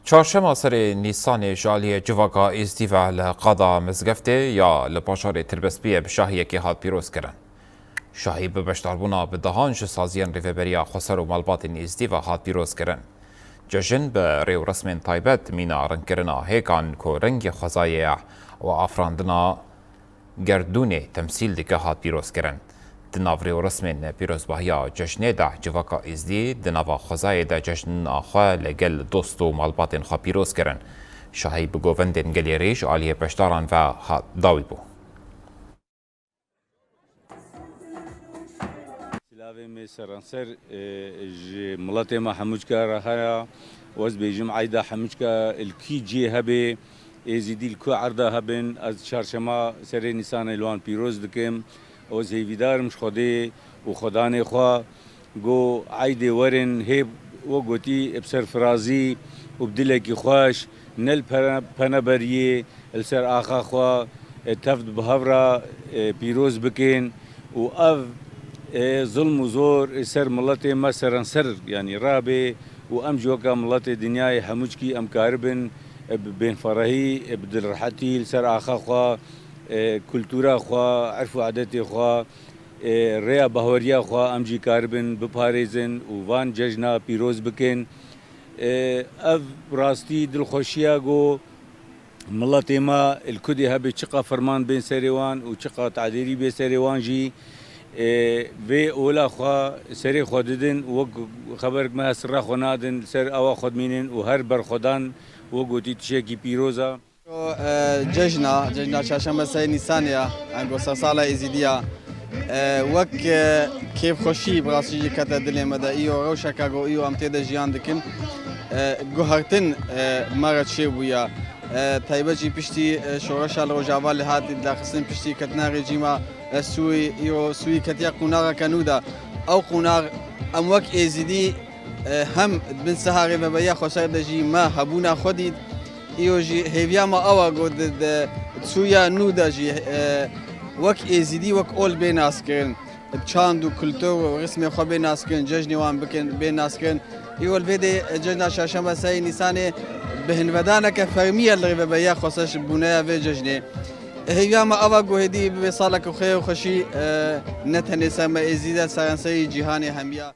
چهارشنبه سر نیسان جالی جواکا ایزدیو لقضا مزگفته یا لپاشار تربسپیه بشاهیه که هات پیروز کرن. شاهی به بشتاربونا به دهانش سازیان ریفبریا خسر و مالبات ایزدیو هات پیروز کرن. جشن به ریو رسم تایبت مینا رنگ کرنا هیکان که رنگ خزایه و افراندنا گردونه تمثیل دیگه هات پیروز کرن. دناو ریو رسم پیروزباهیا جشنه ده جواکا ایزدی دناو خزایه ده جشن آخوا لگل دوست و مالباتین خواه پیروز کرن. شاهی بگووندین گلی ریش آلیه پشتاران و داوی بو. سلاوی سرانسر ملت ما حموجكا راها وز بيجم عيدا حموجكا الكي جي هبه ازيدي الكو عرضه هبن از چهارشنبه سر نیسان الوان پیروز دکم وز هیویدار مش خودی و خدانه خوا گو عيد ورن هب وگوتی بسر فرازی و بدلکی خوش نل پنبریه السر آخا خوا تفد بهورا پیروز بکن و اف ظلم وزور سر ملت ما سرانسر يعني رابي وام جوكا ملت دنياي حموجكي ام كاربن بين فرهي بدل رحتي سر اخا خوا كلتورا خوا عرفوا عادتي خوا ريا بهوريا خوا ام جي كاربن بباريزن وفان ججنا بيروز بكن اف راستي دل خوشيا جو ملت ما الكدي هبي شقا فرمان بين سريوان وشقا تعديري بين سريوان جي في اولا خوا سري خوددن و خبر ما سر خونادن سر اوا خدمينن و هر بر خدان و گوتي تشكي بيروزا ججنا چهارشنبه سه نیسانیا انگو سال ازیدیا وک کیف خوشی براستی کتا دل مدا ایو روشکا گو ایو ام تید جیان دکن گوهرتن مرد شیبویا تایبجی پشتی شورش الروجاوا لهات داخسن پشتی کتنا رژیما سوی کتیا قناغ کنودا او قناغ ام وک ازیدی هم بن سهاری و بیا خسر دجی ما هبونا خودید ایو جی هیویا ما اوا گود سویا نودا جی وک ازیدی وک اول بیناس کرن چاند و کلتور و رسم خو بیناس کرن جشن وان بکن بیناس کرن ایو الویدی جشن چهارشنبه سه نیسان بهنودانه که فرمیه اللي بیا خسرش بنایا و جشنه هيا ما أبغى جهدي بصالك وخير وخشي نتنسى ما إزيد سرنسي جهاني هميا